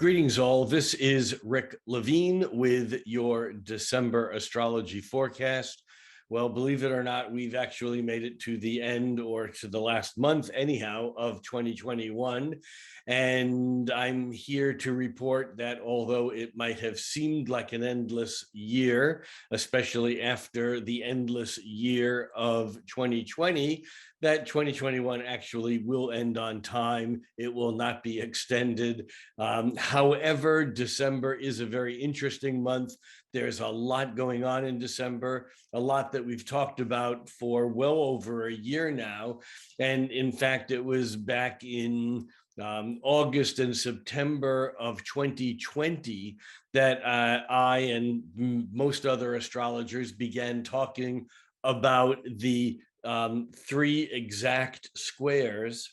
Greetings all, this is Rick Levine with your December astrology forecast. Well, believe it or not, we've actually made it to the end, or to the last month anyhow, of 2021. And I'm here to report that although it might have seemed like an endless year, especially after the endless year of 2020, that 2021 actually will end on time. It will not be extended. However, December is a very interesting month. There's a lot going on in December, a lot that we've talked about for well over a year now. And in fact, it was back in August and September of 2020 that I and most other astrologers began talking about the three exact squares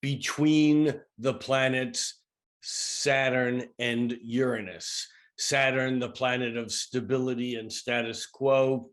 between the planets Saturn and Uranus. Saturn, the planet of stability and status quo.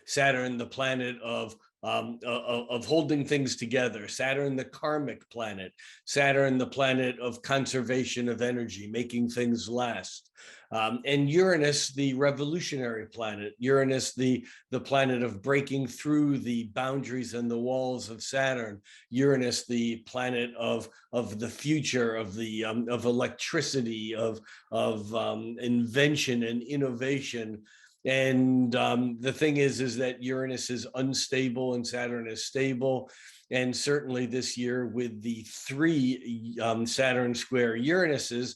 Saturn, the planet of holding things together. Saturn, the karmic planet. Saturn, the planet of conservation of energy, making things last. And Uranus, the revolutionary planet. Uranus, the planet of breaking through the boundaries and the walls of Saturn. Uranus, the planet of the future, of electricity, of invention and innovation. And the thing is that Uranus is unstable and Saturn is stable. And certainly this year, with the three Saturn square Uranuses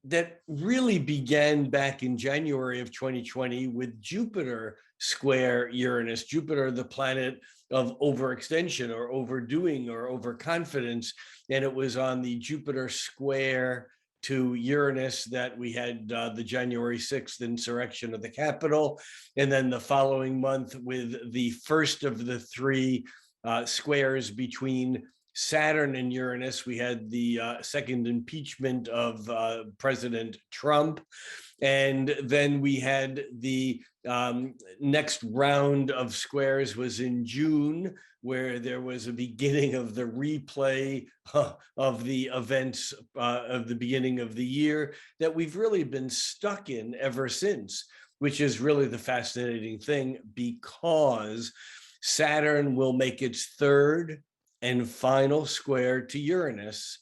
that really began back in January of 2020 with Jupiter square Uranus. Jupiter, the planet of overextension or overdoing or overconfidence. And it was on the Jupiter square to Uranus that we had the January 6th insurrection of the Capitol. And then the following month, with the first of the three squares between Saturn and Uranus, we had the second impeachment of President Trump. And then we had the next round of squares was in June, where there was a beginning of the replay of the events of the beginning of the year that we've really been stuck in ever since, which is really the fascinating thing, because Saturn will make its third and final square to Uranus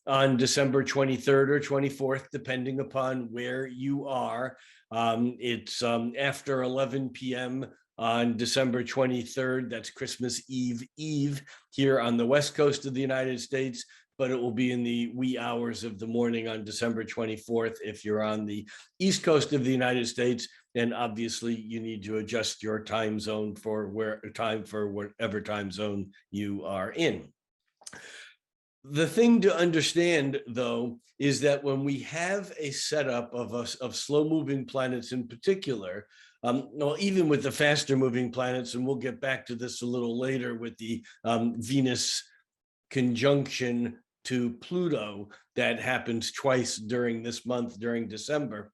on December 23rd or 24th, depending upon where you are. It's after 11 p.m. on December 23rd. That's Christmas Eve here on the West Coast of the United States, but it will be in the wee hours of the morning on December 24th if you're on the East Coast of the United States. And obviously you need to adjust your time zone for whatever time zone you are in. The thing to understand, though, is that when we have a setup of slow-moving planets in particular, well, even with the faster-moving planets, and we'll get back to this a little later with the Venus conjunction to Pluto that happens twice during this month, during December.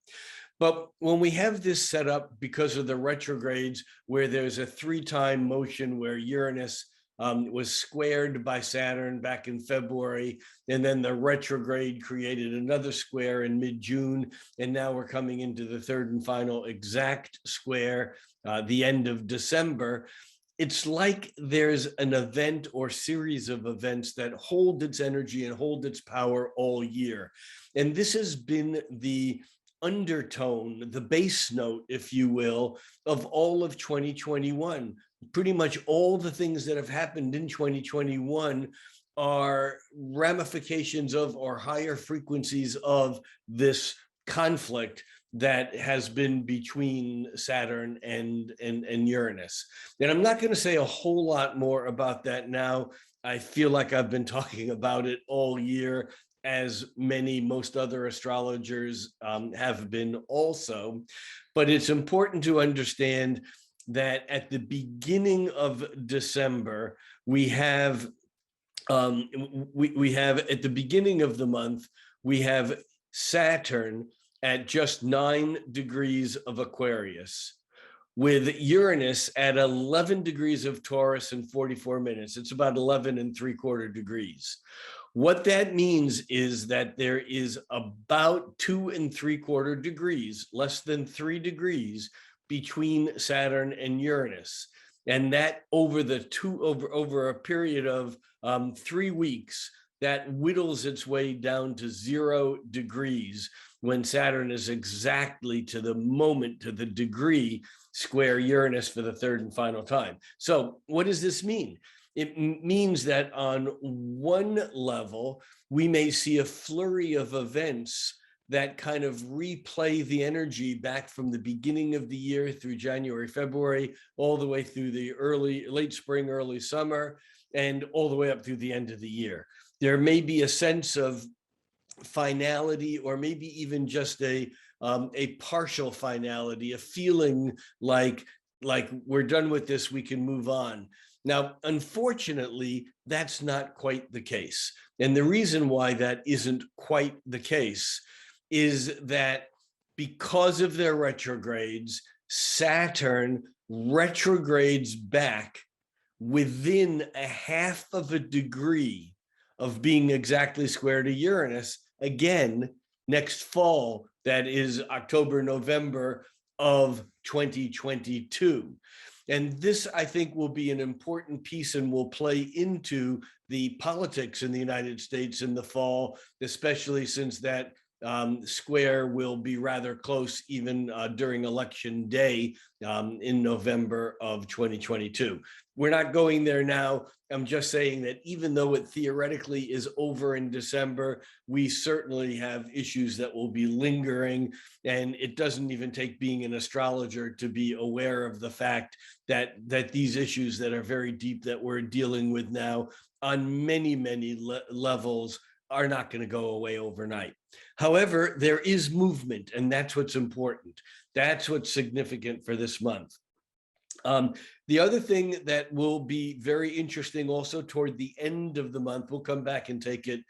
But when we have this set up because of the retrogrades, where there's a three-time motion where Uranus was squared by Saturn back in February, and then the retrograde created another square in mid-June, and now we're coming into the third and final exact square, the end of December. It's like there's an event or series of events that hold its energy and hold its power all year. And this has been the undertone, the bass note, if you will, of all of 2021. Pretty much all the things that have happened in 2021 are ramifications of or higher frequencies of this conflict that has been between Saturn and Uranus. And I'm not going to say a whole lot more about that now. I feel like I've been talking about it all year, as most other astrologers have been also. But it's important to understand that at the beginning of December, we have at the beginning of the month, we have Saturn at just 9 degrees of Aquarius, with Uranus at 11 degrees of Taurus and 44 minutes. It's about 11 3/4 degrees. What that means is that there is about 2¾ degrees, less than 3 degrees, between Saturn and Uranus. And that over a period of 3 weeks, that whittles its way down to 0 degrees when Saturn is exactly to the moment, to the degree, square Uranus for the third and final time. So what does this mean? It means that on one level, we may see a flurry of events that kind of replay the energy back from the beginning of the year through January, February, all the way through the late spring, early summer, and all the way up through the end of the year. There may be a sense of finality, or maybe even just a partial finality, a feeling like we're done with this, we can move on. Now, unfortunately, that's not quite the case. And the reason why that isn't quite the case is that because of their retrogrades, Saturn retrogrades back within a half of a degree of being exactly square to Uranus again next fall. That is October, November of 2022. And this, I think, will be an important piece and will play into the politics in the United States in the fall, especially since that square will be rather close even during election day in November of 2022. We're not going there now. I'm just saying that even though it theoretically is over in December, we certainly have issues that will be lingering. And it doesn't even take being an astrologer to be aware of the fact that these issues that are very deep that we're dealing with now on many levels are not going to go away overnight. However, there is movement, and that's what's important. That's what's significant for this month. The other thing that will be very interesting also toward the end of the month, we'll come back and take it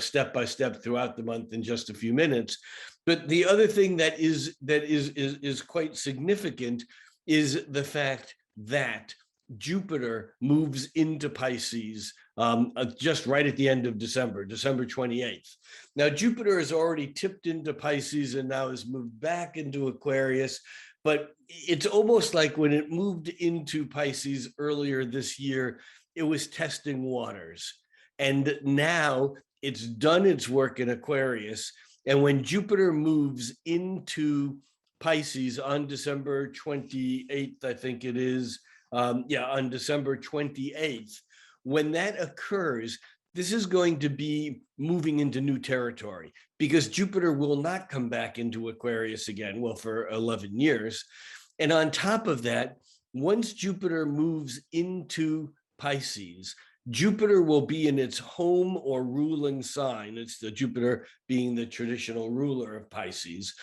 step by step throughout the month in just a few minutes. But the other thing that is quite significant is the fact that Jupiter moves into Pisces just right at the end of December, December 28th. Now, Jupiter has already tipped into Pisces and now has moved back into Aquarius. But it's almost like when it moved into Pisces earlier this year, it was testing waters. And now it's done its work in Aquarius. And when Jupiter moves into Pisces on December 28th, I think it is, on December 28th, when that occurs, this is going to be moving into new territory because Jupiter will not come back into Aquarius again, well, for 11 years. And on top of that, once Jupiter moves into Pisces, Jupiter will be in its home or ruling sign. It's the Jupiter being the traditional ruler of Pisces.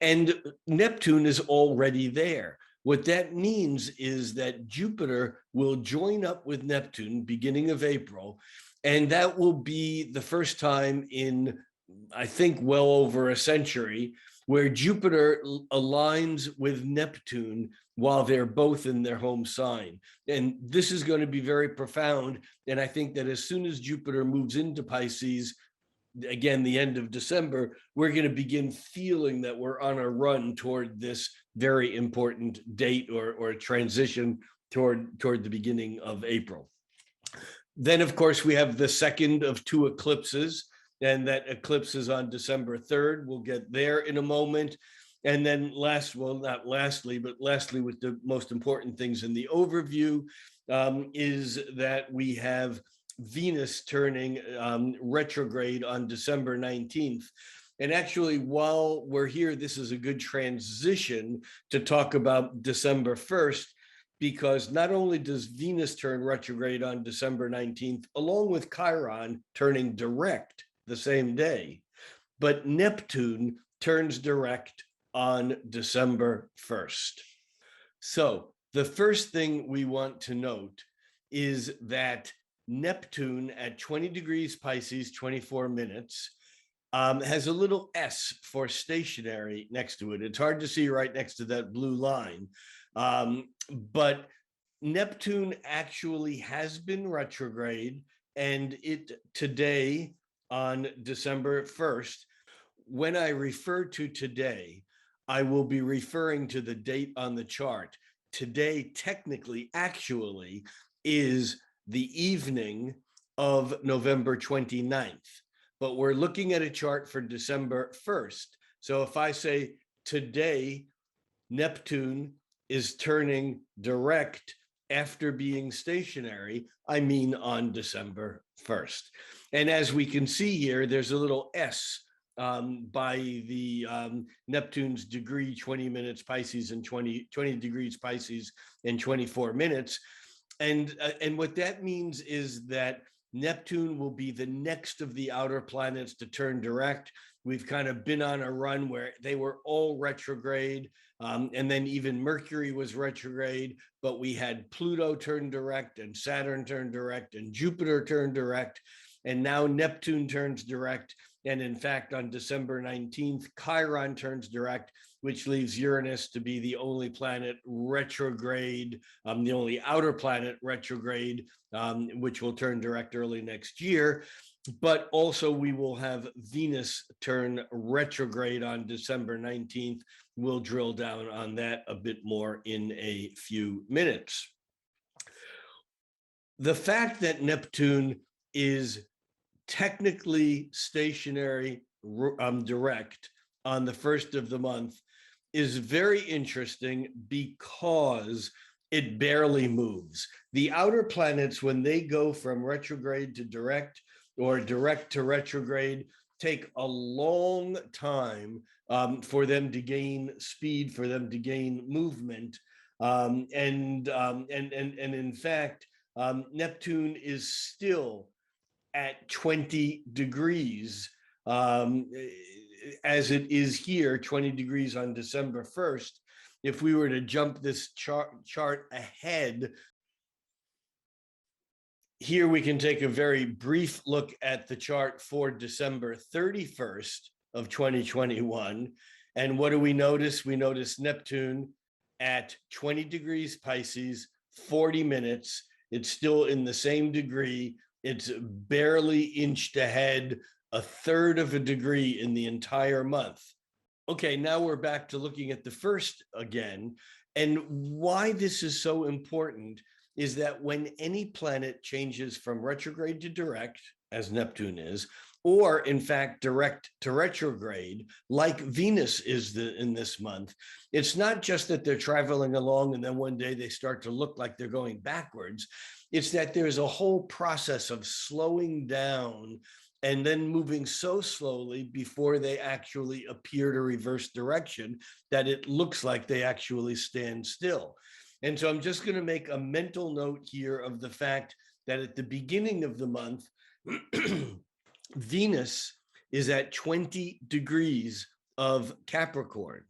And Neptune is already there. What that means is that Jupiter will join up with Neptune beginning of April. And that will be the first time in, I think, well over a century, where Jupiter aligns with Neptune while they're both in their home sign. And this is going to be very profound. And I think that as soon as Jupiter moves into Pisces, again, the end of December, we're going to begin feeling that we're on a run toward this very important date or transition toward the beginning of April. Then, of course, we have the second of two eclipses, and that eclipse is on December 3rd. We'll get there in a moment. And then lastly, with the most important things in the overview, is that we have Venus turning retrograde on December 19th. And actually, while we're here, this is a good transition to talk about December 1st, because not only does Venus turn retrograde on December 19th, along with Chiron turning direct the same day, but Neptune turns direct on December 1st. So the first thing we want to note is that Neptune at 20 degrees Pisces, 24 minutes, has a little S for stationary next to it. It's hard to see right next to that blue line. But Neptune actually has been retrograde and it today on December 1st. When I refer to today, I will be referring to the date on the chart. Today, technically, actually, is the evening of November 29th, but we're looking at a chart for December 1st. So if I say today, Neptune is turning direct after being stationary, I mean on December 1st. And as we can see here, there's a little S by the Neptune's degree, 20 minutes Pisces and 20 degrees Pisces in 24 minutes. And what that means is that Neptune will be the next of the outer planets to turn direct. We've kind of been on a run where they were all retrograde, and then even Mercury was retrograde, but we had Pluto turn direct and Saturn turn direct and Jupiter turn direct, and now Neptune turns direct. And in fact, on December 19th, Chiron turns direct, which leaves Uranus to be the only planet retrograde, the only outer planet retrograde, which will turn direct early next year. But also we will have Venus turn retrograde on December 19th. We'll drill down on that a bit more in a few minutes. The fact that Neptune is technically stationary direct on the first of the month is very interesting because it barely moves. The outer planets, when they go from retrograde to direct or direct to retrograde, take a long time for them to gain speed, for them to gain movement. And in fact, Neptune is still at 20 degrees, as it is here, 20 degrees on December 1st. If we were to jump this chart ahead, here we can take a very brief look at the chart for December 31st of 2021. And what do we notice? We notice Neptune at 20 degrees Pisces, 40 minutes. It's still in the same degree. It's barely inched ahead, a third of a degree in the entire month. Okay, now we're back to looking at the first again. And why this is so important is that when any planet changes from retrograde to direct, as Neptune is, or in fact direct to retrograde, like Venus is in this month, it's not just that they're traveling along and then one day they start to look like they're going backwards. It's that there's a whole process of slowing down and then moving so slowly before they actually appear to reverse direction that it looks like they actually stand still. And so I'm just going to make a mental note here of the fact that at the beginning of the month, Venus is at 20 degrees of Capricorn,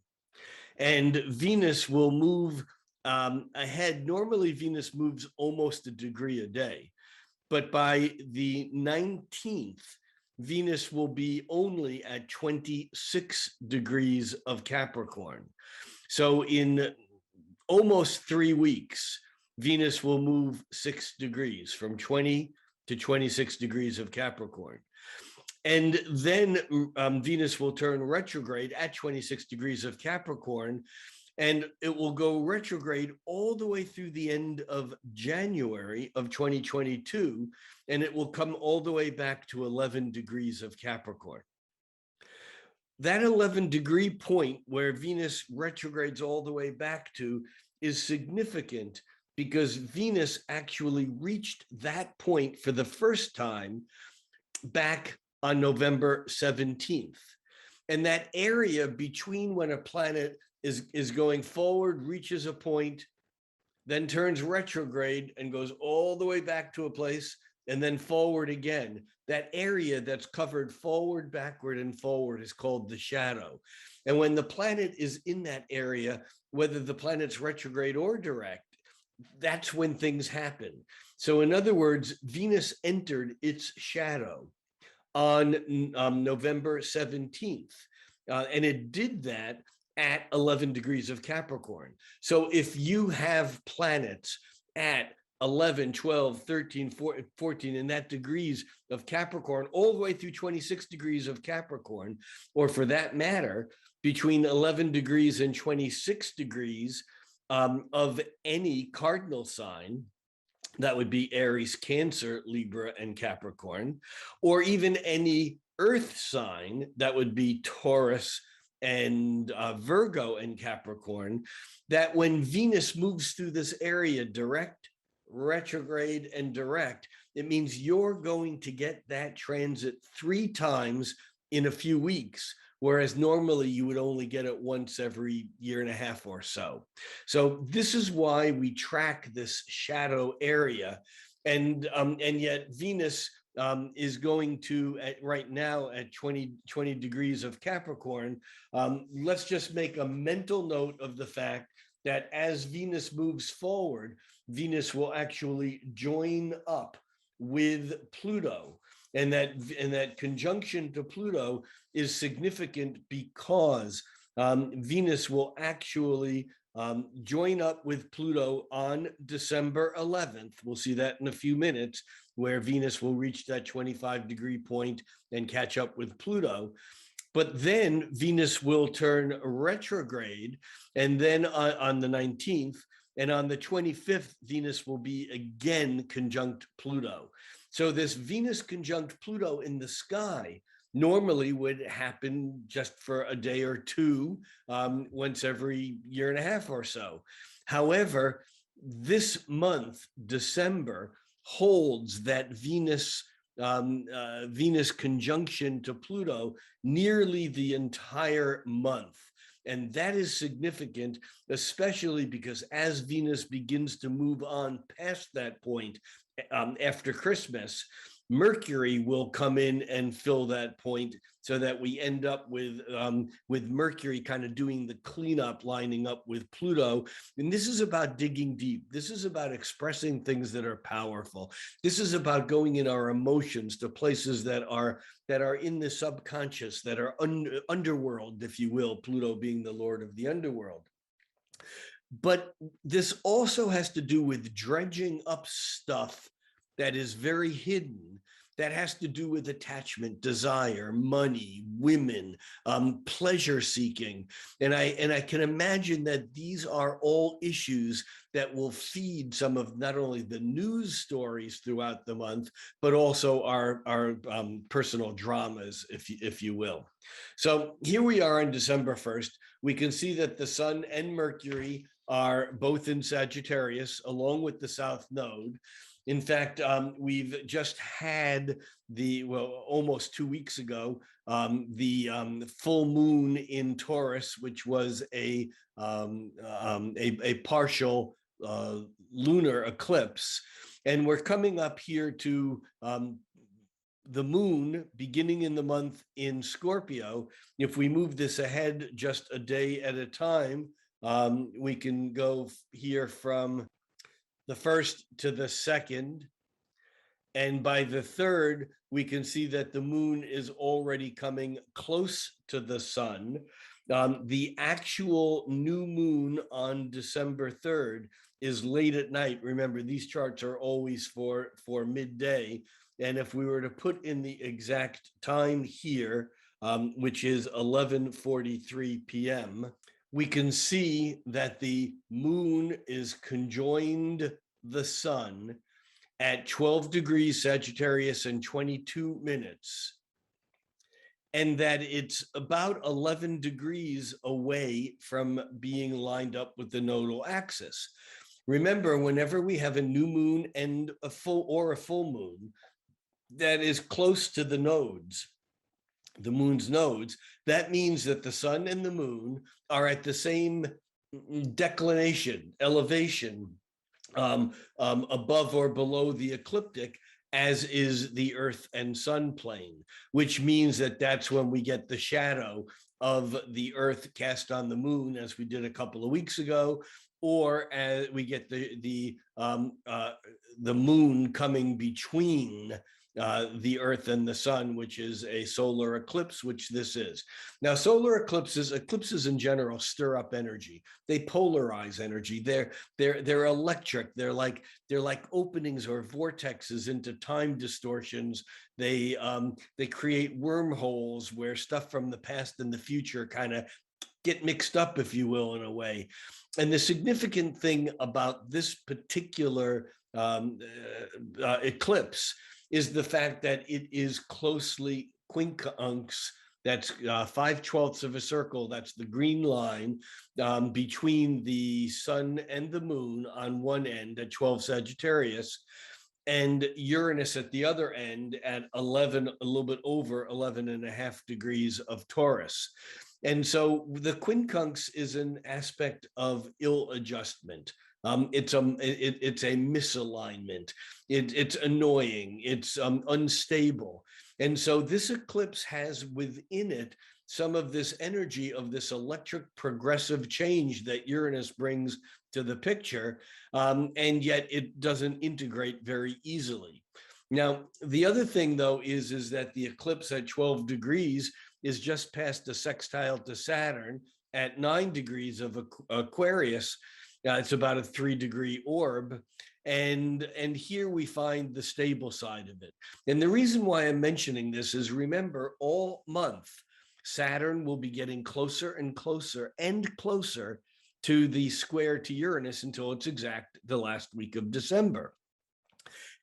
and Venus will move ahead. Normally, Venus moves almost a degree a day, but by the 19th, Venus will be only at 26 degrees of Capricorn. So in almost 3 weeks, Venus will move 6 degrees from 20 to 26 degrees of Capricorn. And then Venus will turn retrograde at 26 degrees of Capricorn, and it will go retrograde all the way through the end of January of 2022, and it will come all the way back to 11 degrees of Capricorn. That 11-degree point where Venus retrogrades all the way back to is significant because Venus actually reached that point for the first time back on November 17th. And that area between when a planet is going forward, reaches a point, then turns retrograde and goes all the way back to a place and then forward again. That area that's covered forward, backward, and forward is called the shadow. And when the planet is in that area, whether the planet's retrograde or direct, that's when things happen. So in other words, Venus entered its shadow on November 17th. And it did that at 11 degrees of Capricorn. So if you have planets at 11, 12, 13, 14, and that degrees of Capricorn, all the way through 26 degrees of Capricorn, or for that matter, between 11 degrees and 26 degrees of any cardinal sign. That would be Aries, Cancer, Libra, and Capricorn, or even any earth sign, that would be Taurus and Virgo and Capricorn, that when Venus moves through this area direct, retrograde, and direct, it means you're going to get that transit 3 times in a few weeks, whereas normally you would only get it once every year and a half or so. So this is why we track this shadow area, and yet Venus is going to, right now at 20 degrees of Capricorn. Let's just make a mental note of the fact that as Venus moves forward, Venus will actually join up with Pluto. And that conjunction to Pluto is significant because Venus will actually join up with Pluto on December 11th. We'll see that in a few minutes, where Venus will reach that 25-degree point and catch up with Pluto. But then Venus will turn retrograde, and then on the 19th, and on the 25th, Venus will be again conjunct Pluto. So this Venus conjunct Pluto in the sky normally would happen just for a day or two, once every year and a half or so. However, this month, December, holds that Venus conjunction to Pluto nearly the entire month. And that is significant, especially because as Venus begins to move on past that point after Christmas, Mercury will come in and fill that point, so that we end up with Mercury kind of doing the cleanup, lining up with Pluto. And this is about digging deep. This is about expressing things that are powerful. This is about going in our emotions to places that are in the subconscious, that are underworld, if you will, Pluto being the lord of the underworld. But this also has to do with dredging up stuff that is very hidden, that has to do with attachment, desire, money, women, pleasure seeking. And I can imagine that these are all issues that will feed some of not only the news stories throughout the month, but also our personal dramas, if you will. So here we are on December 1st. We can see that the Sun and Mercury are both in Sagittarius, along with the South Node. In fact, we've just had almost 2 weeks ago, the full moon in Taurus, which was a partial lunar eclipse. And we're coming up here to the moon beginning in the month in Scorpio. If we move this ahead just a day at a time, we can go here from the 1st to the 2nd. And by the 3rd, we can see that the moon is already coming close to the sun. The actual new moon on December 3rd is late at night. Remember, these charts are always for midday. And if we were to put in the exact time here, which is 11:43 p.m., we can see that the moon is conjoined the sun at 12 degrees Sagittarius and 22 minutes, and that it's about 11 degrees away from being lined up with the nodal axis. Remember, whenever we have a new moon and a full moon that is close to the nodes, the moon's nodes, that means that the sun and the moon are at the same declination, elevation, above or below the ecliptic, as is the Earth and Sun plane, which means that that's when we get the shadow of the Earth cast on the moon, as we did a couple of weeks ago, or as we get the moon coming between the Earth and the Sun, which is a solar eclipse, which this is. Now, solar eclipses in general stir up energy. They polarize energy. They're electric. They're like openings or vortexes into time distortions. They create wormholes where stuff from the past and the future kind of get mixed up, if you will, in a way. And the significant thing about this particular eclipse is the fact that it is closely quincunx. That's 5/12 of a circle. That's the green line between the sun and the moon on one end at 12 Sagittarius, and Uranus at the other end at 11, a little bit over 11.5 degrees of Taurus. And so the quincunx is an aspect of ill adjustment. It's a misalignment. It's annoying. It's unstable. And so this eclipse has within it some of this energy of this electric progressive change that Uranus brings to the picture, and yet it doesn't integrate very easily. Now, the other thing, though, is that the eclipse at 12 degrees is just past the sextile to Saturn at 9 degrees of Aquarius. It's about a 3-degree orb. And here we find the stable side of it. And the reason why I'm mentioning this is, remember, all month, Saturn will be getting closer and closer and closer to the square to Uranus until it's exact the last week of December.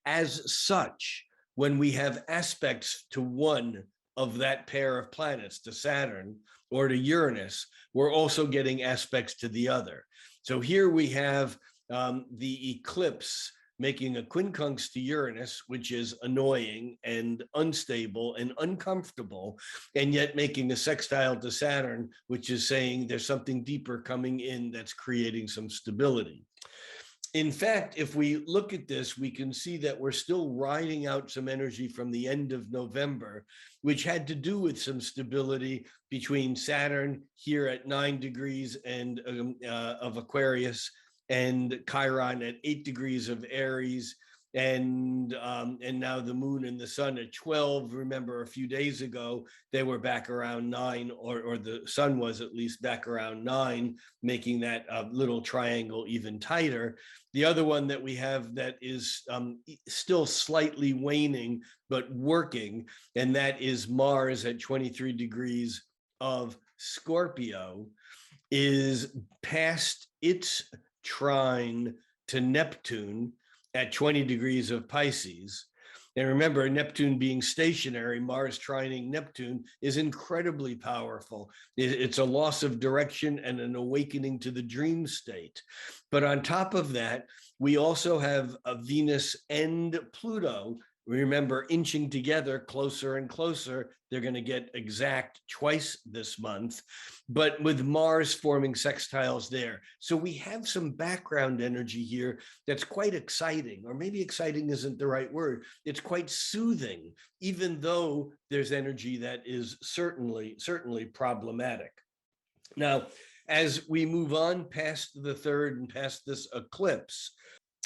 As such, when we have aspects to one of that pair of planets, to Saturn or to Uranus, we're also getting aspects to the other. So here we have the eclipse making a quincunx to Uranus, which is annoying and unstable and uncomfortable, and yet making a sextile to Saturn, which is saying there's something deeper coming in that's creating some stability. In fact, if we look at this, we can see that we're still riding out some energy from the end of November, which had to do with some stability between Saturn here at 9 degrees and of Aquarius, and Chiron at 8 degrees of Aries, and now the moon and the sun at 12. Remember, a few days ago, they were back around 9, or the sun was at least back around 9, making that little triangle even tighter. The other one that we have that is still slightly waning, but working, and that is Mars at 23 degrees of Scorpio, is past its trine to Neptune at 20 degrees of Pisces. And remember, Neptune being stationary, Mars trining Neptune is incredibly powerful. It's a loss of direction and an awakening to the dream state. But on top of that, we also have a Venus and Pluto, remember, inching together closer and closer. They're going to get exact twice this month, but with Mars forming sextiles there. So we have some background energy here that's quite exciting, or maybe exciting isn't the right word. It's quite soothing, even though there's energy that is certainly problematic. Now, as we move on past the 3rd and past this eclipse,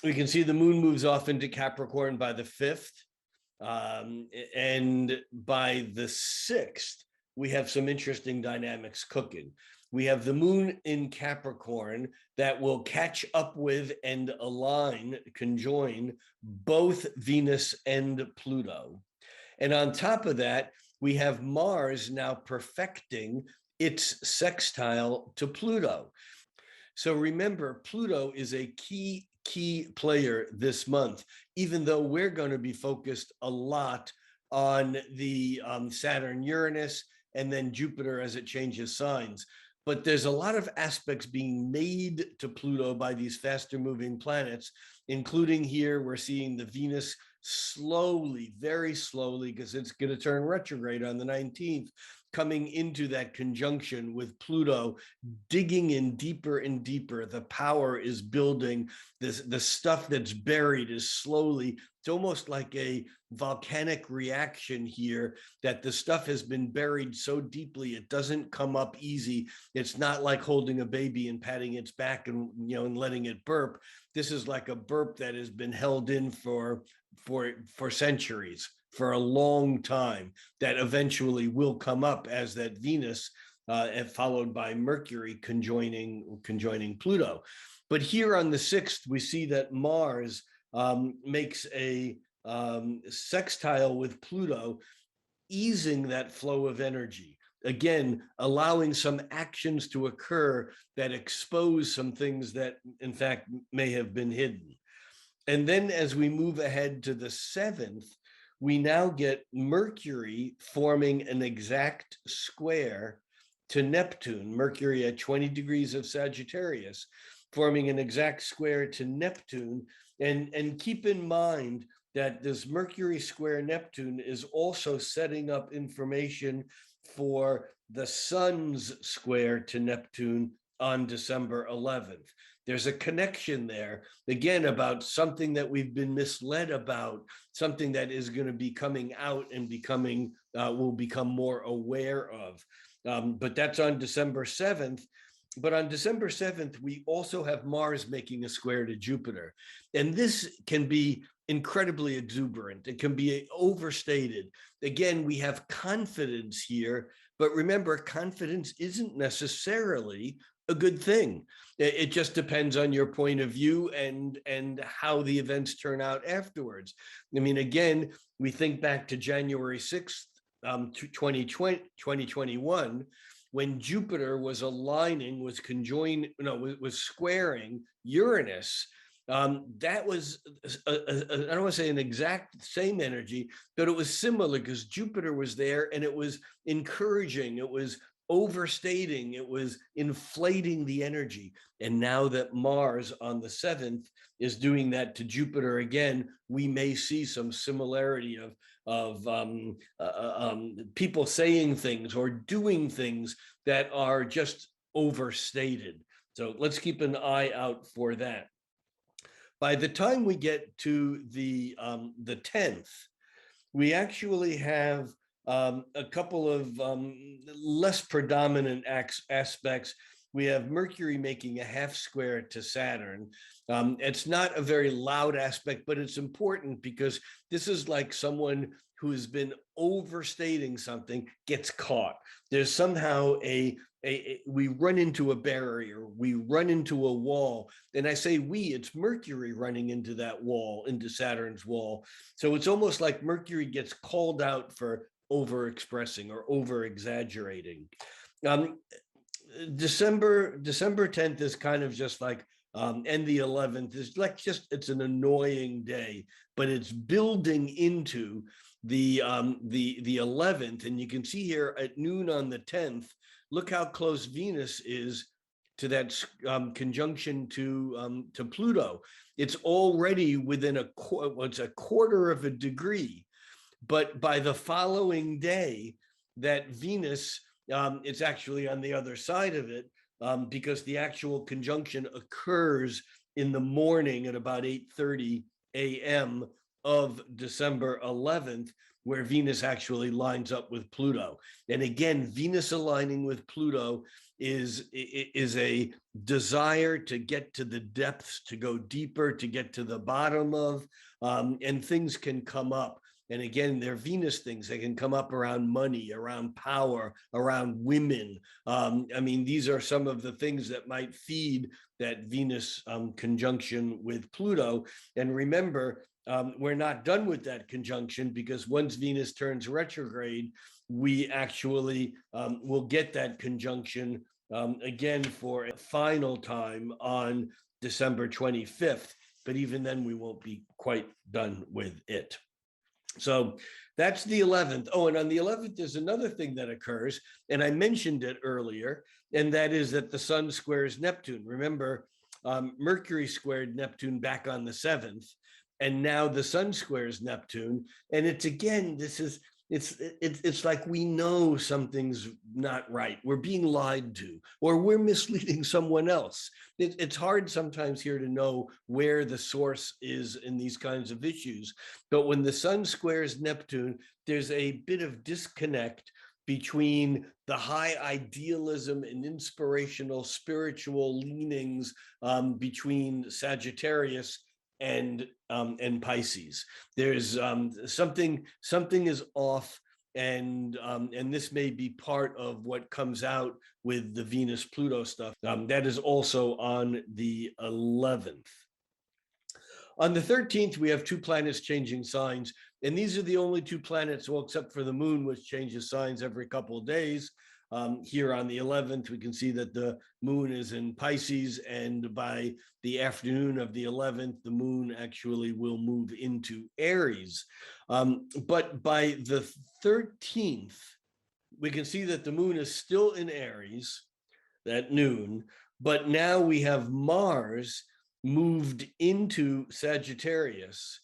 we can see the moon moves off into Capricorn by the 5th. And by the 6th, we have some interesting dynamics cooking. We have the moon in Capricorn that will catch up with and align, conjoin both Venus and Pluto. And on top of that, we have Mars now perfecting its sextile to Pluto. So remember, Pluto is a key player this month, even though we're going to be focused a lot on the Saturn-Uranus and then Jupiter as it changes signs. But there's a lot of aspects being made to Pluto by these faster moving planets, including here, we're seeing the Venus slowly, very slowly, because it's going to turn retrograde on the 19th, coming into that conjunction with Pluto, digging in deeper and deeper. The power is building. The stuff that's buried is slowly, it's almost like a volcanic reaction here, that the stuff has been buried so deeply it doesn't come up easy. It's not like holding a baby and patting its back and and letting it burp. This is like a burp that has been held in for centuries. for a long time that eventually will come up as that Venus, followed by Mercury conjoining Pluto. But here on the 6th, we see that Mars makes a sextile with Pluto, easing that flow of energy. Again, allowing some actions to occur that expose some things that, in fact, may have been hidden. And then as we move ahead to the 7th, we now get Mercury forming an exact square to Neptune, Mercury at 20 degrees of Sagittarius, forming an exact square to Neptune. And keep in mind that this Mercury square Neptune is also setting up information for the Sun's square to Neptune on December 11th. There's a connection there, again, about something that we've been misled about, something that is going to be coming out and we'll become more aware of. But that's on December 7th. But on December 7th, we also have Mars making a square to Jupiter. And this can be incredibly exuberant. It can be overstated. Again, we have confidence here, but remember, confidence isn't necessarily a good thing. It just depends on your point of view and how the events turn out afterwards. I mean, again, we think back to January 6th, 2021, when Jupiter was was squaring Uranus. That was, I don't want to say an exact same energy, but it was similar because Jupiter was there and it was encouraging, it was overstating, it was inflating the energy. And now that Mars on the 7th is doing that to Jupiter again, we may see some similarity of people saying things or doing things that are just overstated. So let's keep an eye out for that. By the time we get to the 10th, we actually have a couple of less predominant aspects. We have Mercury making a half square to Saturn. It's not a very loud aspect, but it's important because this is like someone who has been overstating something gets caught. There's somehow we run into a barrier, we run into a wall. And I say it's Mercury running into that wall, into Saturn's wall. So it's almost like Mercury gets called out for over-expressing or over-exaggerating. December 10th is kind of just like, and the 11th is like it's an annoying day, but it's building into the 11th. And you can see here at noon on the 10th, look how close Venus is to that conjunction to Pluto. It's already within a quarter of a degree. But by the following day, that Venus, it's actually on the other side of it, because the actual conjunction occurs in the morning at about 8:30 a.m. of December 11th, where Venus actually lines up with Pluto. And again, Venus aligning with Pluto is a desire to get to the depths, to go deeper, to get to the bottom of, and things can come up. And again, they're Venus things. They can come up around money, around power, around women. I mean, these are some of the things that might feed that Venus conjunction with Pluto. And remember, we're not done with that conjunction, because once Venus turns retrograde, we actually will get that conjunction again for a final time on December 25th. But even then, we won't be quite done with it. So that's the 11th. Oh, and on the 11th, there's another thing that occurs, and I mentioned it earlier, and that is that the Sun squares Neptune. Remember, Mercury squared Neptune back on the 7th, and now the Sun squares Neptune. And it's again, it's like we know something's not right. We're being lied to, or we're misleading someone else. It's hard sometimes here to know where the source is in these kinds of issues. But when the Sun squares Neptune, there's a bit of disconnect between the high idealism and inspirational spiritual leanings between Sagittarius and Pisces. There's something is off, and this may be part of what comes out with the Venus Pluto stuff. That is also on the 11th. On the 13th, we have two planets changing signs, and these are the only two planets, well, except for the moon, which changes signs every couple of days. Here on the 11th, we can see that the moon is in Pisces, and by the afternoon of the 11th, the moon actually will move into Aries. But by the 13th, we can see that the moon is still in Aries at noon, but now we have Mars moved into Sagittarius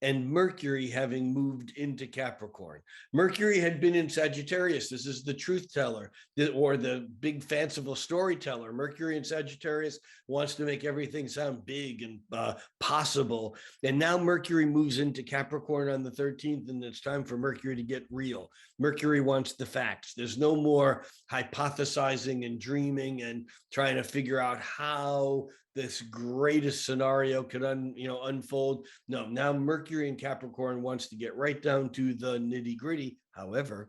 and Mercury having moved into Capricorn. Mercury had been in Sagittarius. This is the truth teller, or the big fanciful storyteller. Mercury in Sagittarius wants to make everything sound big and possible. And now Mercury moves into Capricorn on the 13th, and it's time for Mercury to get real. Mercury wants the facts. There's no more hypothesizing and dreaming and trying to figure out how this greatest scenario could unfold. No, now Mercury in Capricorn wants to get right down to the nitty gritty. However,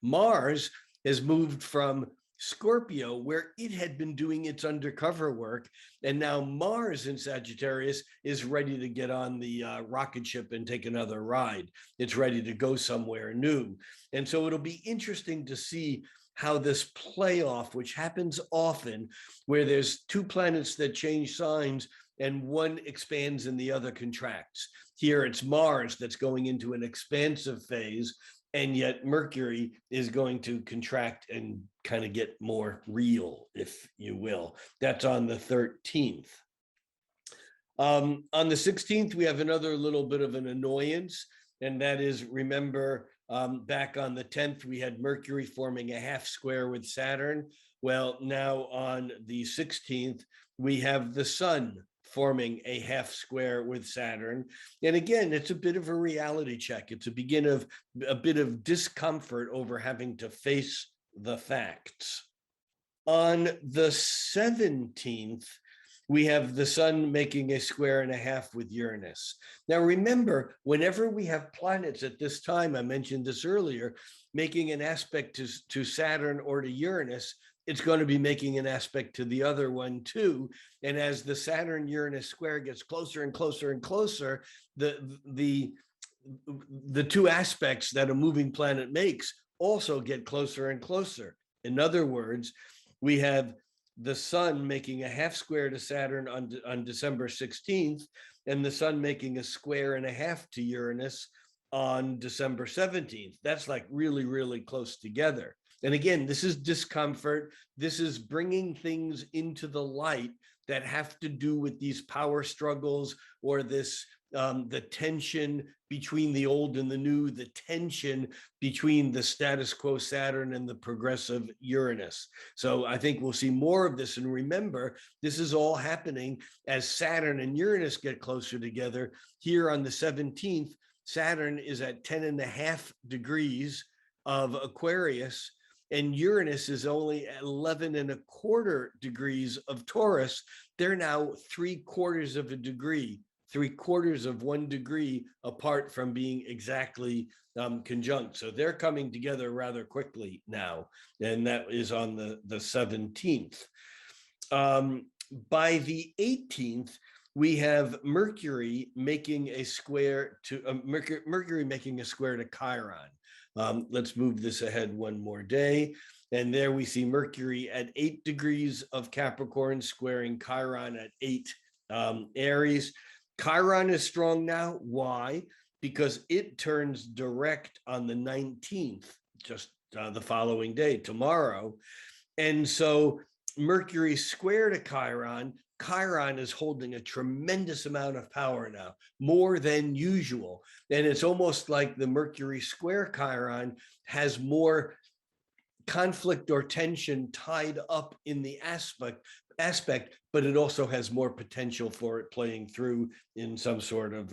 Mars has moved from Scorpio, where it had been doing its undercover work, and now Mars in Sagittarius is ready to get on the rocket ship and take another ride. It's ready to go somewhere new. And so it'll be interesting to see how this playoff, which happens often, where there's two planets that change signs and one expands and the other contracts. Here it's Mars that's going into an expansive phase, and yet Mercury is going to contract and kind of get more real, if you will. That's on the 13th. On the 16th, we have another little bit of an annoyance, and that is, remember, back on the 10th, we had Mercury forming a half square with Saturn. Well, now on the 16th, we have the Sun forming a half square with Saturn. And again, it's a bit of a reality check. It's a bit of discomfort over having to face the facts. On the 17th, we have the Sun making a square and a half with Uranus. Now, remember, whenever we have planets at this time, I mentioned this earlier, making an aspect to Saturn or to Uranus, it's going to be making an aspect to the other one too. And as the Saturn-Uranus square gets closer and closer and closer, the two aspects that a moving planet makes also get closer and closer. In other words, we have the Sun making a half square to Saturn on December 16th, and the Sun making a square and a half to Uranus on December 17th. That's like really, really close together. And again, this is discomfort. This is bringing things into the light that have to do with these power struggles, or this the tension between the old and the new, the tension between the status quo Saturn and the progressive Uranus. So I think we'll see more of this. And remember, this is all happening as Saturn and Uranus get closer together. Here on the 17th, Saturn is at 10.5 degrees of Aquarius, and Uranus is only at 11.25 degrees of Taurus. They're now 3/4 of a degree, 3/4 of 1 degree apart from being exactly conjunct. So they're coming together rather quickly now, and that is on the 17th. By the 18th, we have Mercury making a square to Mercury making a square to Chiron. Let's move this ahead one more day. And there we see Mercury at 8 degrees of Capricorn squaring Chiron at 8 Aries. Chiron is strong now. Why? Because it turns direct on the 19th, just the following day, tomorrow. And so Mercury square to Chiron. Chiron is holding a tremendous amount of power now, more than usual. And it's almost like the Mercury square Chiron has more conflict or tension tied up in the aspect, but it also has more potential for it playing through in some sort of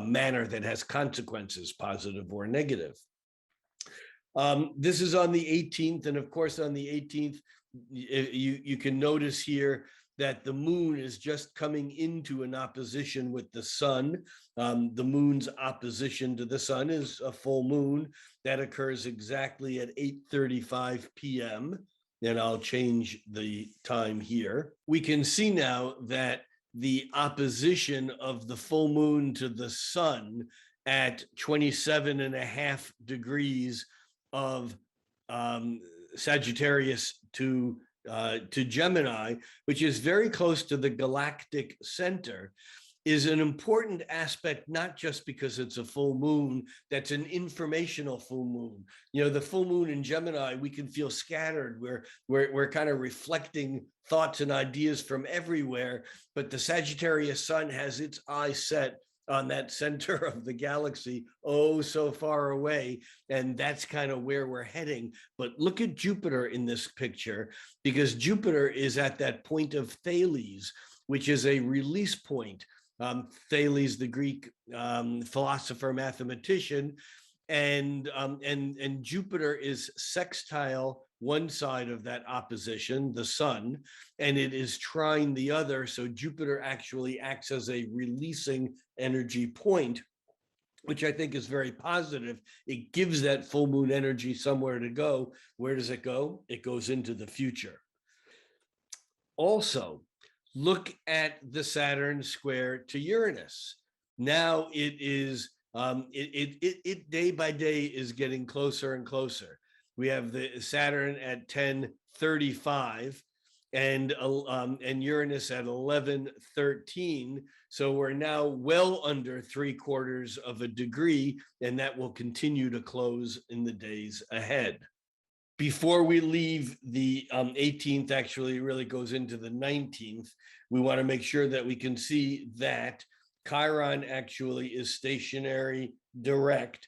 manner that has consequences, positive or negative. This is on the 18th. And of course, on the 18th, you can notice here that the moon is just coming into an opposition with the sun. The moon's opposition to the sun is a full moon that occurs exactly at 8:35 p.m. And I'll change the time here. We can see now that the opposition of the full moon to the sun at 27.5 degrees of Sagittarius to Gemini, which is very close to the galactic center, is an important aspect, not just because it's a full moon, that's an informational full moon. You know, the full moon in Gemini, we can feel scattered. We're kind of reflecting thoughts and ideas from everywhere, but the Sagittarius Sun has its eye set on that center of the galaxy, oh, so far away. And that's kind of where we're heading. But look at Jupiter in this picture, because Jupiter is at that point of Thales, which is a release point. Thales, the Greek philosopher, mathematician, and Jupiter is sextile one side of that opposition, the sun, and it is trine the other. So Jupiter actually acts as a releasing energy point, which I think is very positive. It gives that full moon energy somewhere to go. Where does it go? It goes into the future. Also, look at the Saturn square to Uranus. Now it is, it day by day is getting closer and closer. We have the Saturn at 10:35 and Uranus at 11:13. So we're now well under 3/4 of a degree, and that will continue to close in the days ahead. Before we leave the 18th, actually really goes into the 19th, we want to make sure that we can see that Chiron actually is stationary direct,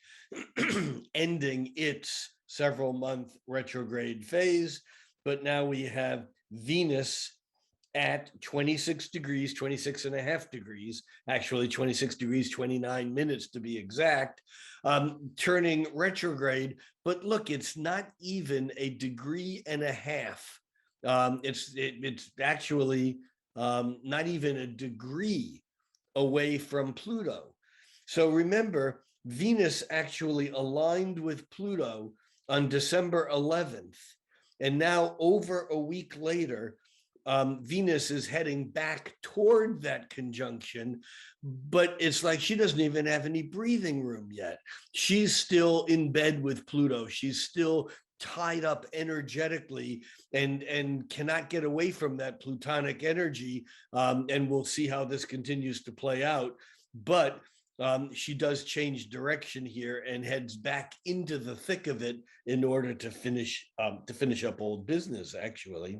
ending its several-month retrograde phase. But now we have Venus at 26 degrees, 26.5 degrees, actually 26 degrees, 29 minutes to be exact, turning retrograde. But look, it's not even a degree and a half. It's actually not even a degree away from Pluto. So remember, Venus actually aligned with Pluto on December 11th. And now over a week later, Venus is heading back toward that conjunction, but it's like she doesn't even have any breathing room yet. She's still in bed with Pluto. She's still tied up energetically and cannot get away from that Plutonic energy. And we'll see how this continues to play out. But she does change direction here and heads back into the thick of it in order to finish up old business, actually.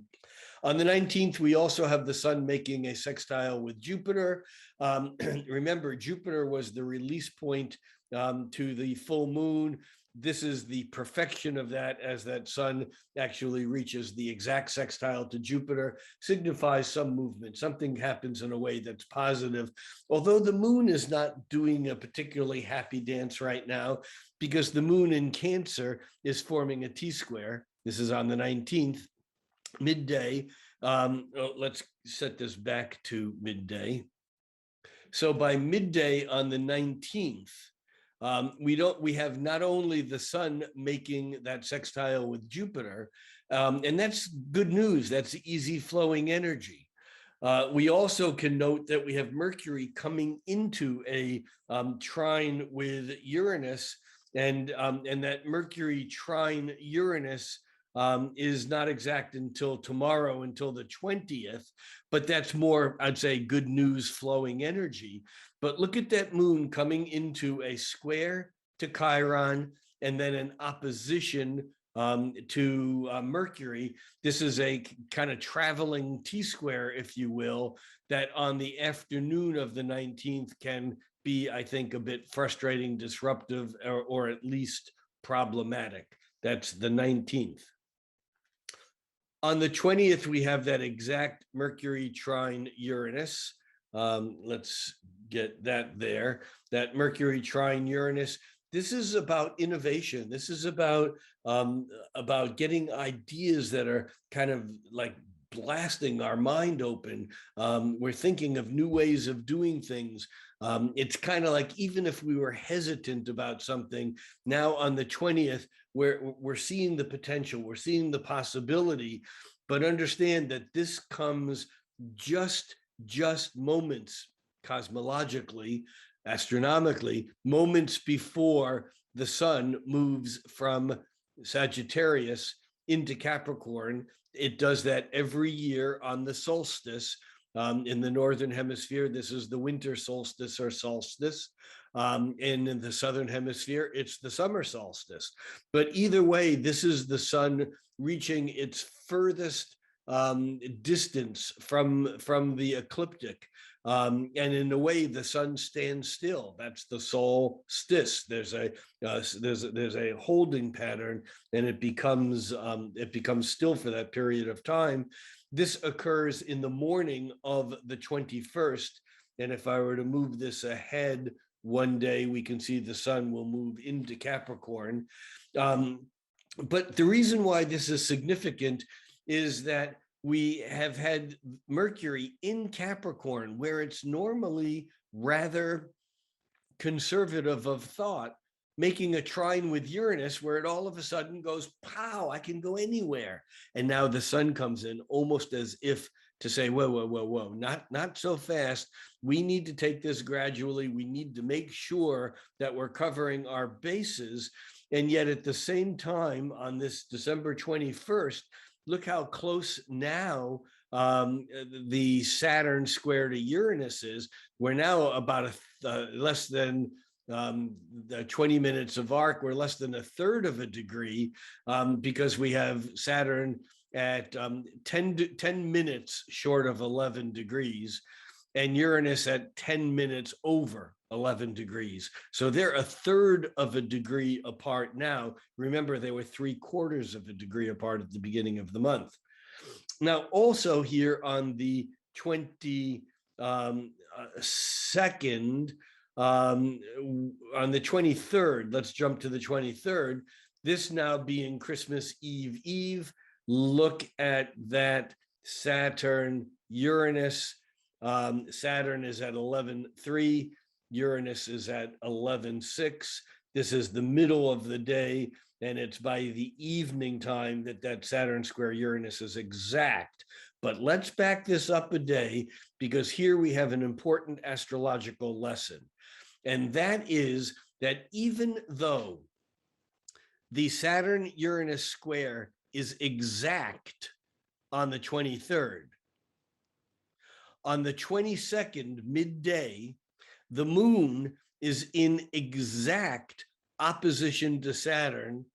On the 19th, we also have the sun making a sextile with Jupiter. Remember, Jupiter was the release point to the full moon. This is the perfection of that, as that sun actually reaches the exact sextile to Jupiter, signifies some movement. Something happens in a way that's positive, although the moon is not doing a particularly happy dance right now, because the moon in Cancer is forming a T-square. This is on the 19th. Midday. Let's set this back to midday. So by midday on the 19th, we have not only the sun making that sextile with Jupiter, and that's good news. That's easy flowing energy. We also can note that we have Mercury coming into a trine with Uranus, and that Mercury trine Uranus is not exact until tomorrow, until the 20th, but that's more, I'd say, good news flowing energy. But look at that moon coming into a square to Chiron and then an opposition to Mercury. This is a kind of traveling T-square, if you will, that on the afternoon of the 19th can be, I think, a bit frustrating, disruptive, or at least problematic. That's the 19th. On the 20th, we have that exact Mercury trine Uranus. Let's get that there. That Mercury trine Uranus. This is about innovation. This is about getting ideas that are kind of like blasting our mind open. We're thinking of new ways of doing things. It's kind of like, even if we were hesitant about something, now on the 20th, we're seeing the potential, we're seeing the possibility, but understand that this comes just moments cosmologically, astronomically, moments before the sun moves from Sagittarius into Capricorn. It does that every year on the solstice. In the northern hemisphere, this is the winter solstice or solstice. And in the southern hemisphere, it's the summer solstice. But either way, this is the sun reaching its furthest distance from the ecliptic. And in a way, the sun stands still. That's the solstice. There's a holding pattern, and it becomes still for that period of time. This occurs in the morning of the 21st. And if I were to move this ahead one day, we can see the sun will move into Capricorn. But the reason why this is significant is that we have had Mercury in Capricorn, where it's normally rather conservative of thought, making a trine with Uranus, where it all of a sudden goes, pow, I can go anywhere. And now the sun comes in almost as if to say, whoa, not so fast. We need to take this gradually. We need to make sure that we're covering our bases. And yet at the same time, on this December 21st, look how close now the Saturn square to Uranus is. We're now about less than 20 minutes of arc. We're less than a third of a degree because we have Saturn at 10 minutes short of 11 degrees and Uranus at 10 minutes over 11 degrees. So they're a third of a degree apart now. Remember, they were 3/4 of a degree apart at the beginning of the month. Now, also here on the 22nd, on the 23rd, let's jump to the 23rd, this now being Christmas Eve, look at that Saturn-Uranus. Saturn is at 11:3, Uranus is at 11:6. This is the middle of the day, and it's by the evening time that Saturn square Uranus is exact. But let's back this up a day, because here we have an important astrological lesson. And that is that even though the Saturn-Uranus square is exact on the 23rd, on the 22nd, midday, the moon is in exact opposition to Saturn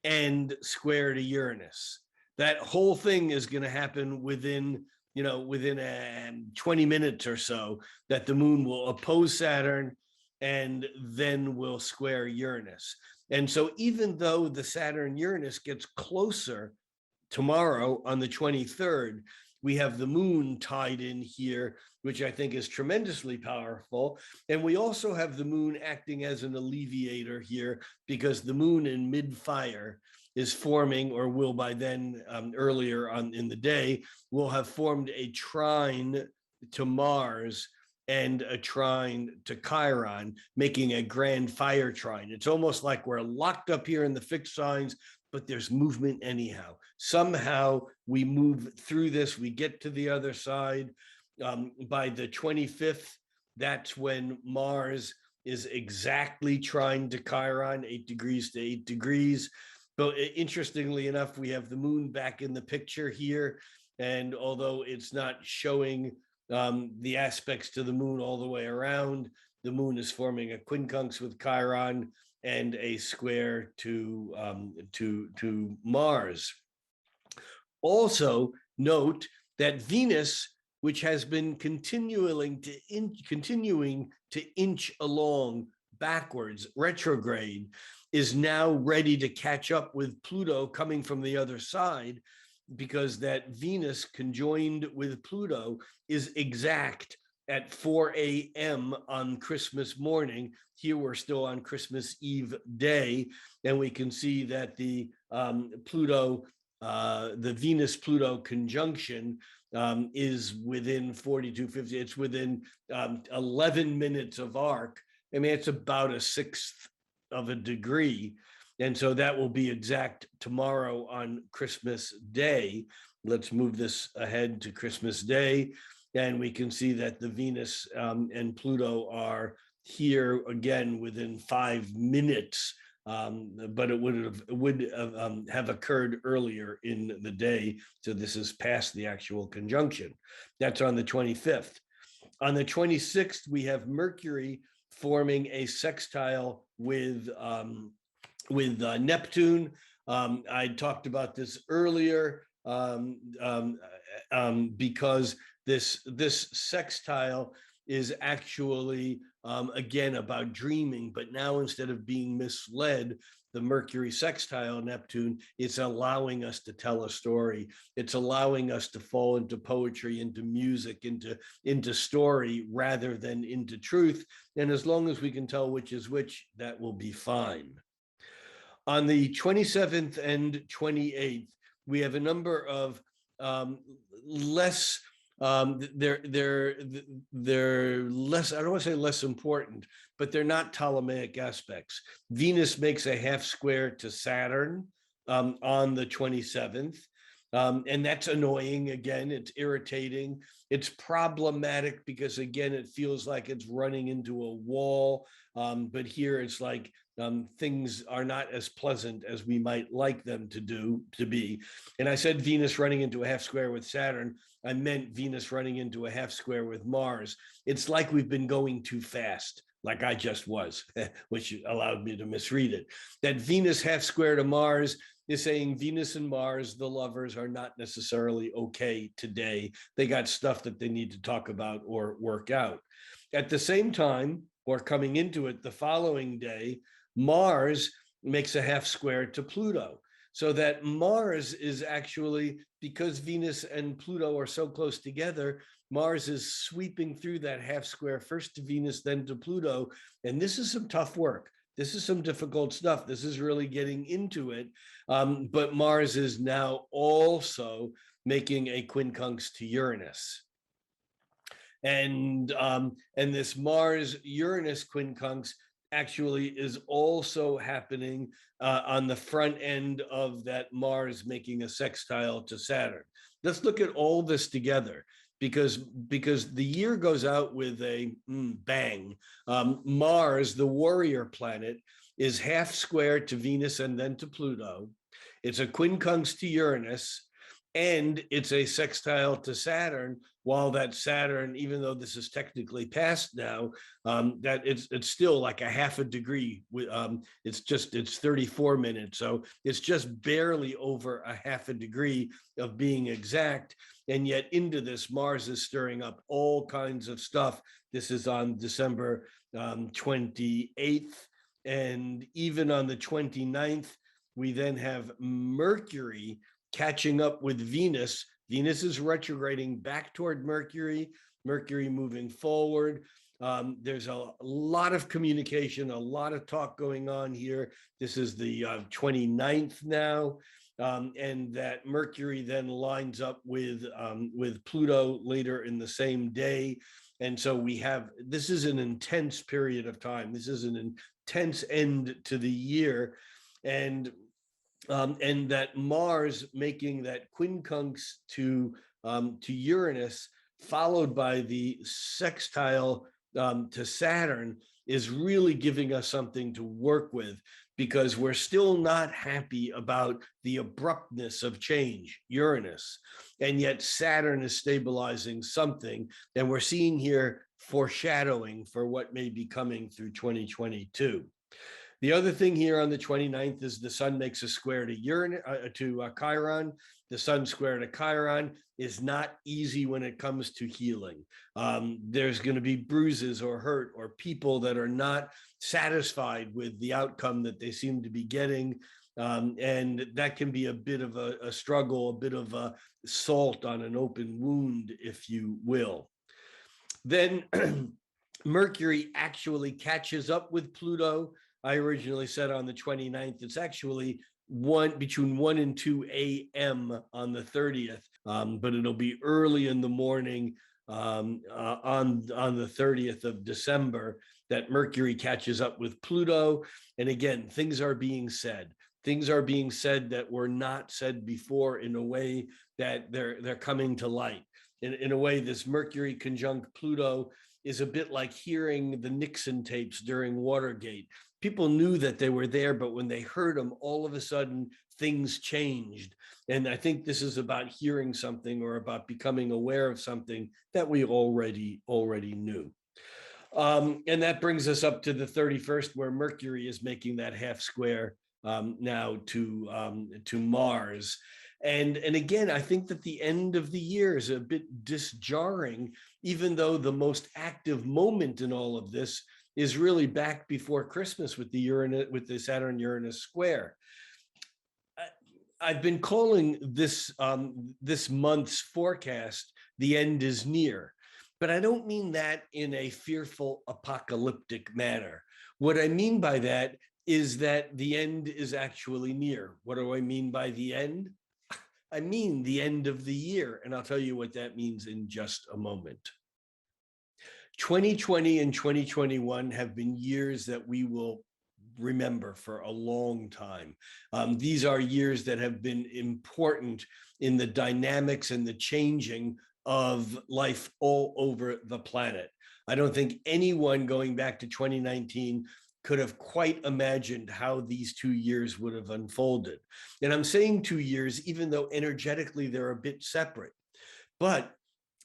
and square to Uranus. That whole thing is going to happen within 20 minutes or so, that the moon will oppose Saturn and then will square Uranus. And so even though the Saturn-Uranus gets closer tomorrow on the 23rd, we have the moon tied in here, which I think is tremendously powerful. And we also have the moon acting as an alleviator here, because the moon in mid-fire is forming, or will by then, earlier on in the day, will have formed a trine to Mars and a trine to Chiron, making a grand fire trine. It's almost like we're locked up here in the fixed signs, but there's movement anyhow. Somehow we move through this, we get to the other side. By the 25th, that's when Mars is exactly trine to Chiron, 8 degrees to 8 degrees. But interestingly enough, we have the moon back in the picture here. And although it's not showing the aspects to the moon all the way around, the moon is forming a quincunx with Chiron and a square to Mars. Also note that Venus, which has been continuing to inch along backwards, retrograde, is now ready to catch up with Pluto coming from the other side, because that Venus conjoined with Pluto is exact at 4 a.m. on Christmas morning. Here we're still on Christmas Eve day, and we can see that the Pluto the Venus-Pluto conjunction is within 4250. It's within 11 minutes of arc. I mean, it's about a sixth of a degree. And so that will be exact tomorrow on Christmas Day. Let's move this ahead to Christmas Day. And we can see that the Venus and Pluto are here again within 5 minutes. But it would have occurred earlier in the day. So this is past the actual conjunction. That's on the 25th. On the 26th, we have Mercury forming a sextile with Neptune. I talked about this earlier because this sextile is actually, again, about dreaming, but now instead of being misled, the Mercury sextile Neptune, it's allowing us to tell a story. It's allowing us to fall into poetry, into music, into story, rather than into truth. And as long as we can tell which is which, that will be fine. On the 27th and 28th, we have a number of less, they're less, I don't want to say less important, but they're not Ptolemaic aspects. Venus makes a half square to Saturn on the 27th. And that's annoying. Again, it's irritating. It's problematic because, again, it feels like it's running into a wall. But here it's like things are not as pleasant as we might like them to be. And I said Venus running into a half square with Saturn. I meant Venus running into a half square with Mars. It's like we've been going too fast, like I just was, which allowed me to misread it. That Venus half square to Mars is saying Venus and Mars, the lovers, are not necessarily okay today. They got stuff that they need to talk about or work out. At the same time, or coming into it the following day, Mars makes a half square to Pluto. So that Mars is actually, because Venus and Pluto are so close together, Mars is sweeping through that half square, first to Venus, then to Pluto. And this is some tough work. This is some difficult stuff. This is really getting into it. But Mars is now also making a quincunx to Uranus. And this Mars-Uranus quincunx actually is also happening on the front end of that Mars making a sextile to Saturn. Let's look at all this together, because the year goes out with a bang. Mars, the warrior planet, is half square to Venus and then to Pluto. It's a quincunx to Uranus, and it's a sextile to Saturn, while that Saturn, even though this is technically past now, that it's still like a half a degree. It's 34 minutes. So it's just barely over a half a degree of being exact. And yet into this, Mars is stirring up all kinds of stuff. This is on December 28th. And even on the 29th, we then have Mercury catching up with Venus. Venus is retrograding back toward Mercury, Mercury moving forward. There's a lot of communication, a lot of talk going on here. This is the 29th now. And that Mercury then lines up with Pluto later in the same day. And so we have, this is an intense period of time. This is an intense end to the year. And that Mars making that quincunx to Uranus, followed by the sextile to Saturn, is really giving us something to work with, because we're still not happy about the abruptness of change, Uranus, and yet Saturn is stabilizing something, and we're seeing here foreshadowing for what may be coming through 2022. The other thing here on the 29th is the Sun makes a square to Chiron. The Sun square to Chiron is not easy when it comes to healing. There's going to be bruises or hurt or people that are not satisfied with the outcome that they seem to be getting. And that can be a bit of a struggle, a bit of a salt on an open wound, if you will. Then Mercury actually catches up with Pluto. I originally said on the 29th, it's actually between 1 and 2 a.m. on the 30th, but it'll be early in the morning on the 30th of December that Mercury catches up with Pluto. And again, things are being said. Things are being said that were not said before in a way that they're coming to light. In a way, this Mercury conjunct Pluto is a bit like hearing the Nixon tapes during Watergate. People knew that they were there, but when they heard them, all of a sudden things changed. And I think this is about hearing something or about becoming aware of something that we already knew. And that brings us up to the 31st, where Mercury is making that half square now to Mars. And again, I think that the end of the year is a bit disjarring, even though the most active moment in all of this is really back before Christmas with the Saturn-Uranus square. I've been calling this this month's forecast "The End is Near," but I don't mean that in a fearful apocalyptic manner. What I mean by that is that the end is actually near. What do I mean by the end? I mean the end of the year, and I'll tell you what that means in just a moment. 2020 and 2021 have been years that we will remember for a long time. These are years that have been important in the dynamics and the changing of life all over the planet. I don't think anyone going back to 2019 could have quite imagined how these 2 years would have unfolded. And I'm saying 2 years, even though energetically they're a bit separate. But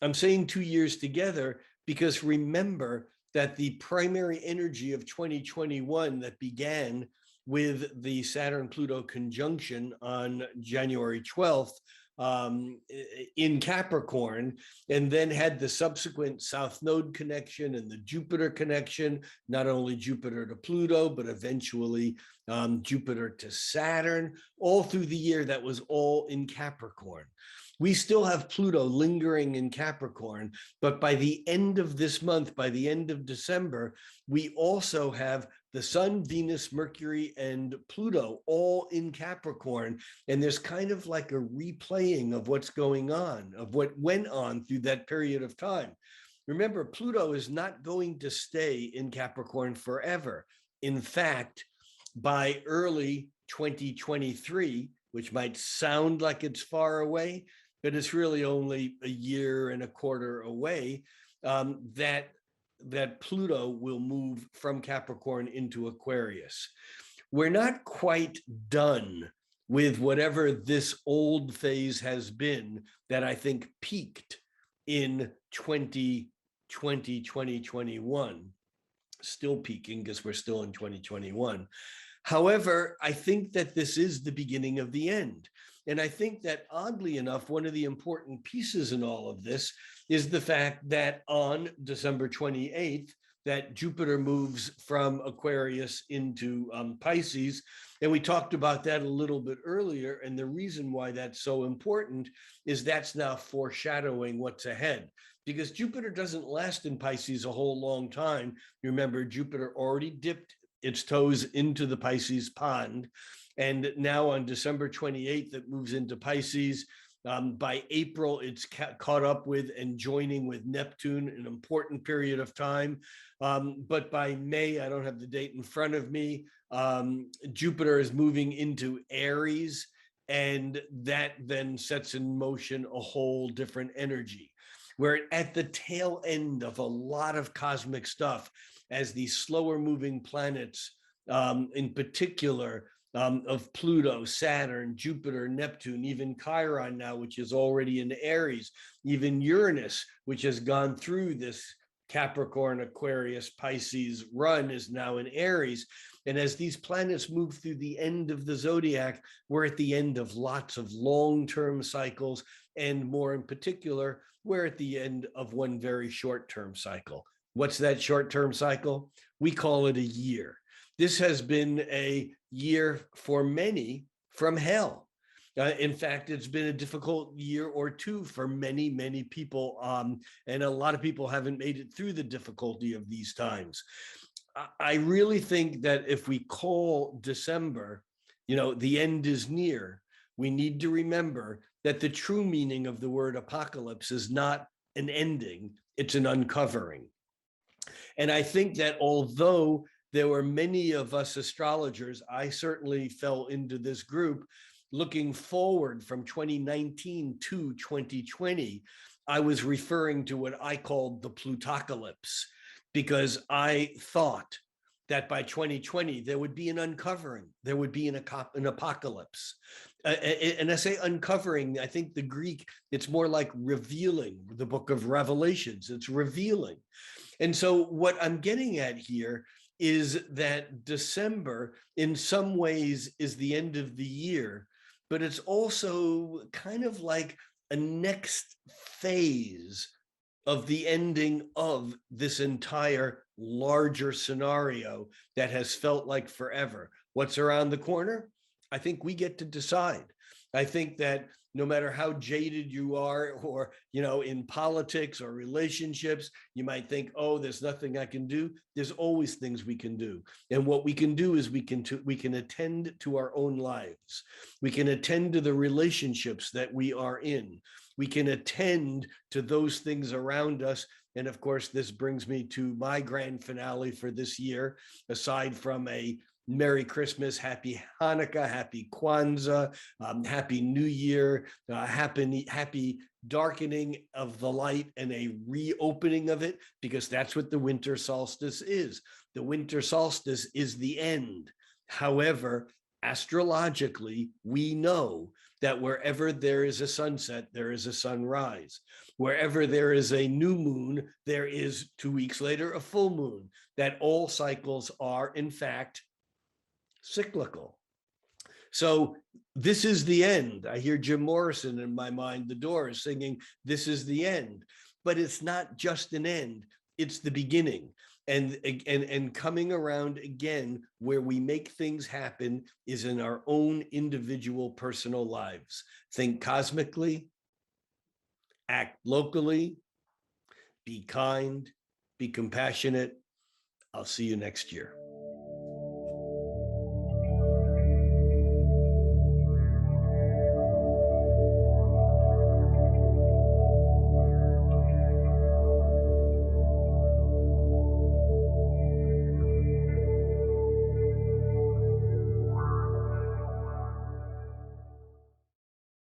I'm saying 2 years together because remember that the primary energy of 2021 that began with the Saturn-Pluto conjunction on January 12th in Capricorn, and then had the subsequent South Node connection and the Jupiter connection, not only Jupiter to Pluto, but eventually Jupiter to Saturn, all through the year. That was all in Capricorn. We still have Pluto lingering in Capricorn, but by the end of this month, by the end of December, we also have the Sun, Venus, Mercury, and Pluto all in Capricorn. And there's kind of like a replaying of what's going on, of what went on through that period of time. Remember, Pluto is not going to stay in Capricorn forever. In fact, by early 2023, which might sound like it's far away, but it's really only a year and a quarter away, that Pluto will move from Capricorn into Aquarius. We're not quite done with whatever this old phase has been that I think peaked in 2020, 2021. Still peaking because we're still in 2021. However, I think that this is the beginning of the end. And I think that oddly enough, one of the important pieces in all of this is the fact that on December 28th, that Jupiter moves from Aquarius into Pisces. And we talked about that a little bit earlier. And the reason why that's so important is that's now foreshadowing what's ahead. Because Jupiter doesn't last in Pisces a whole long time. Remember, Jupiter already dipped its toes into the Pisces pond. And now on December 28th, it moves into Pisces. By April, it's caught up with and joining with Neptune, an important period of time. But by May, I don't have the date in front of me, Jupiter is moving into Aries, and that then sets in motion a whole different energy. We're at the tail end of a lot of cosmic stuff as these slower moving planets, in particular, of Pluto, Saturn, Jupiter, Neptune, even Chiron now, which is already in Aries, even Uranus, which has gone through this Capricorn, Aquarius, Pisces run, is now in Aries. And as these planets move through the end of the zodiac, we're at the end of lots of long-term cycles, and more in particular, we're at the end of one very short-term cycle. What's that short-term cycle? We call it a year. This has been a year for many from hell. In fact, it's been a difficult year or two for many, many people. And a lot of people haven't made it through the difficulty of these times. I really think that if we call December The end is near. We need to remember that the true meaning of the word apocalypse is not an ending, it's an uncovering. And I think that although there were many of us astrologers, I certainly fell into this group, looking forward from 2019 to 2020, I was referring to what I called the Plutocalypse, because I thought that by 2020, there would be an uncovering, there would be an apocalypse. And I say uncovering, I think the Greek, it's more like revealing, the book of Revelations, it's revealing. And so what I'm getting at here is that December, in some ways, is the end of the year, but it's also kind of like a next phase of the ending of this entire larger scenario that has felt like forever. What's around the corner? I think we get to decide. I think that no matter how jaded you are, or in politics or relationships, you might think, oh, there's nothing I can do. There's always things we can do. And what we can do is we can attend to our own lives. We can attend to the relationships that we are in. We can attend to those things around us. And of course, this brings me to my grand finale for this year, aside from a Merry Christmas, Happy Hanukkah, Happy Kwanzaa, Happy New Year, happy darkening of the light and a reopening of it, because that's what the winter solstice is. The winter solstice is the end. However, astrologically, we know that wherever there is a sunset, there is a sunrise. Wherever there is a new moon, there is 2 weeks later a full moon. That all cycles are, in fact, cyclical. So this is the end. I hear Jim Morrison in my mind, The Doors, singing, "This is the end." But it's not just an end, it's the beginning. And coming around again, where we make things happen is in our own individual personal lives. Think cosmically, act locally, be kind, be compassionate. I'll see you next year.